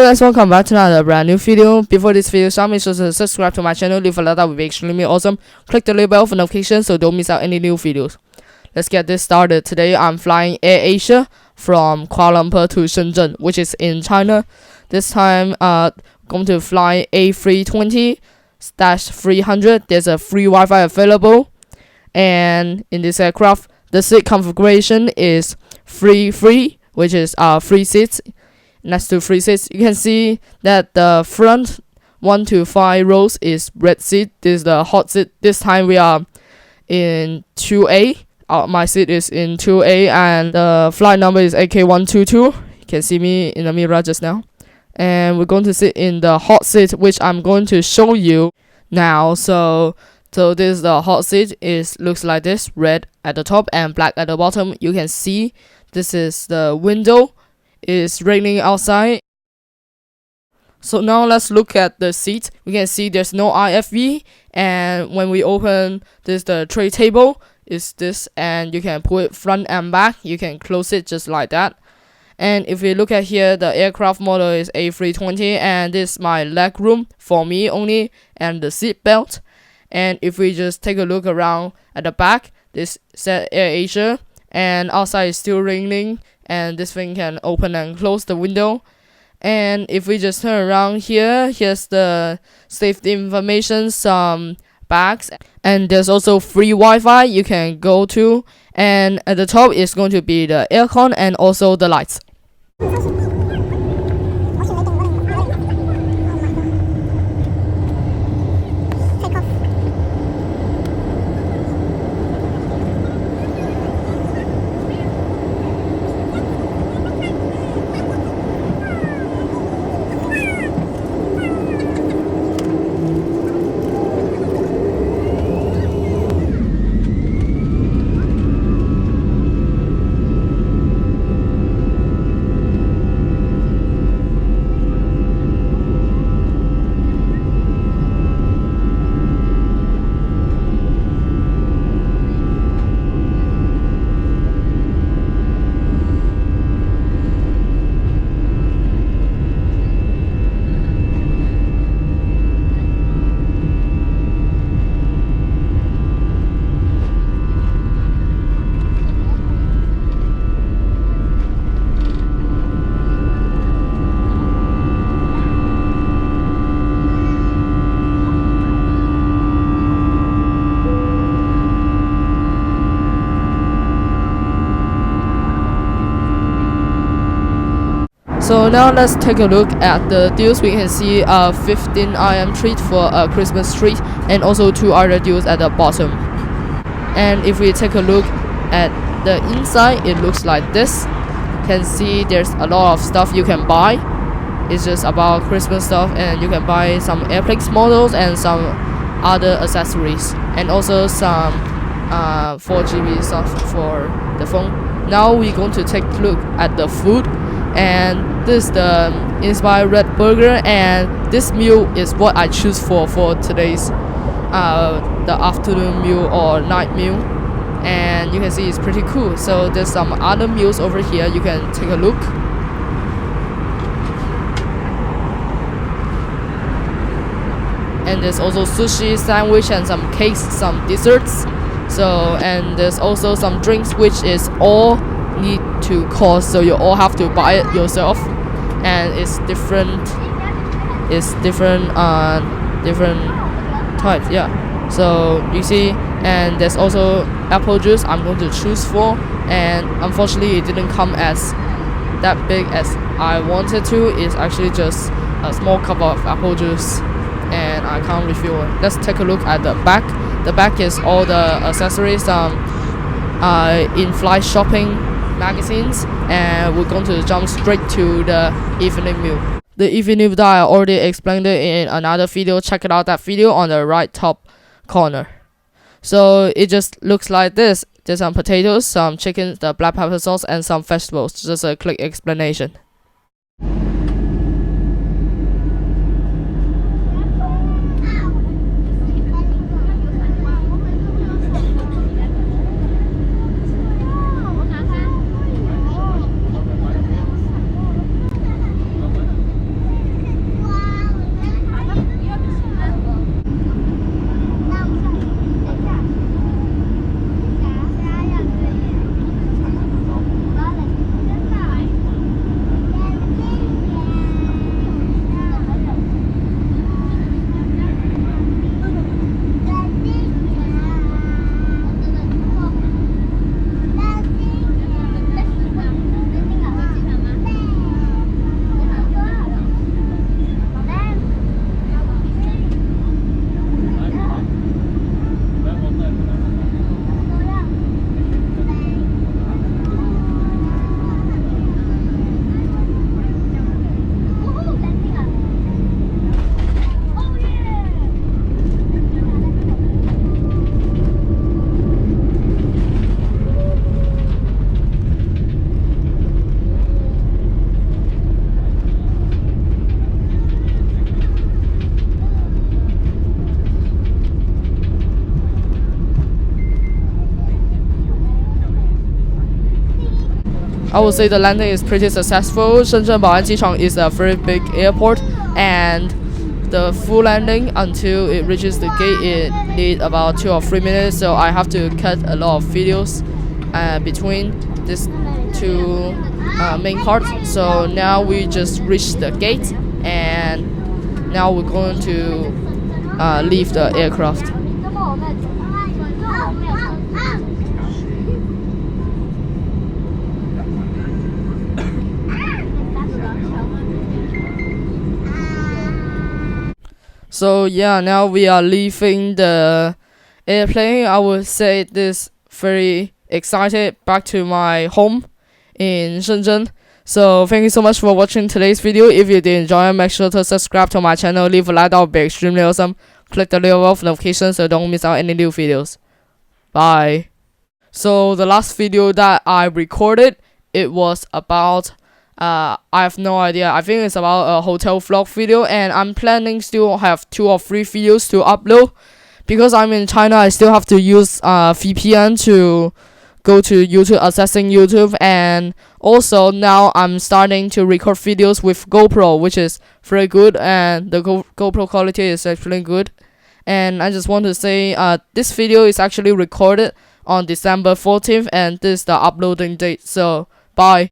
guys, welcome back to another brand new video. Before this video starts, make sure to subscribe to my channel, leave a like, that would be extremely awesome. Click the little bell for notifications so don't miss out any new videos. Let's get this started. Today I'm flying AirAsia from Kuala Lumpur to Shenzhen, which is in China. This time going to fly A320-300. There's a free Wi-Fi available, and in this aircraft the seat configuration is free, which is 3 seats. Next to 3 seats, you can see that the front 1 to 5 rows is red seat. This is the hot seat. This time we are in 2A. My seat is in 2A, and the flight number is AK122. You can see me in the mirror just now. And we're going to sit in the hot seat, which I'm going to show you now. So this is the hot seat. It looks like this: red at the top and black at the bottom. You can see this is the window. It's raining outside. So now let's look at the seat. We can see there's no IFV, and when we open this, the tray table is this, and you can put it front and back. You can close it just like that. And if we look at here, the aircraft model is A320, and this is my leg room for me only, and the seat belt. And if we just take a look around at the back, this said AirAsia, and outside is still raining, and this thing can open and close the window. And if we just turn around here, here's the safety information, some bags, and there's also free Wi-Fi you can go to, and at the top is going to be the aircon and also the lights. So now let's take a look at the deals. We can see a 15 IM treat for a Christmas treat, and also 2 other deals at the bottom. And if we take a look at the inside, it looks like this. You can see there's a lot of stuff you can buy. It's just about Christmas stuff, and you can buy some Airplex models and some other accessories, and also some 4GB stuff for the phone. Now we're going to take a look at the food, and this is the Inspired Red Burger, and this meal is what I choose for today's the afternoon meal or night meal, and you can see it's pretty cool. So there's some other meals over here, you can take a look. And there's also sushi, sandwich, and some cakes, some desserts. So, and there's also some drinks, which is all need to cost, so you all have to buy it yourself, and it's different types, yeah. So you see, and there's also apple juice I'm going to choose for, and unfortunately it didn't come as that big as I wanted to. It's actually just a small cup of apple juice, and I can't refill it. Let's take a look at the back. The back is all the accessories, in-flight shopping magazines, and we're going to jump straight to the evening meal. The evening meal that I already explained it in another video. Check it out, that video on the right top corner. So it just looks like this. There's some potatoes, some chicken, the black pepper sauce, and some vegetables. Just a quick explanation. I would say the landing is pretty successful. Shenzhen Bao'an Jichang is a very big airport, and the full landing until it reaches the gate it need about 2 or 3 minutes, so I have to cut a lot of videos between these two main parts. So now we just reached the gate, and now we're going to leave the aircraft. So yeah, now we are leaving the airplane. I would say this very excited back to my home in Shenzhen. So thank you so much for watching today's video. If you did enjoy it, make sure to subscribe to my channel, leave a like, that would be extremely awesome. Click the little bell of notifications so don't miss out any new videos. Bye. So the last video that I recorded, it was about I have no idea. I think it's about a hotel vlog video, and I'm planning still have 2 or 3 videos to upload. Because I'm in China, I still have to use VPN to go to YouTube, accessing YouTube, and also now I'm starting to record videos with GoPro, which is very good, and the GoPro quality is actually good. And I just want to say this video is actually recorded on December 14th, and this is the uploading date. So bye.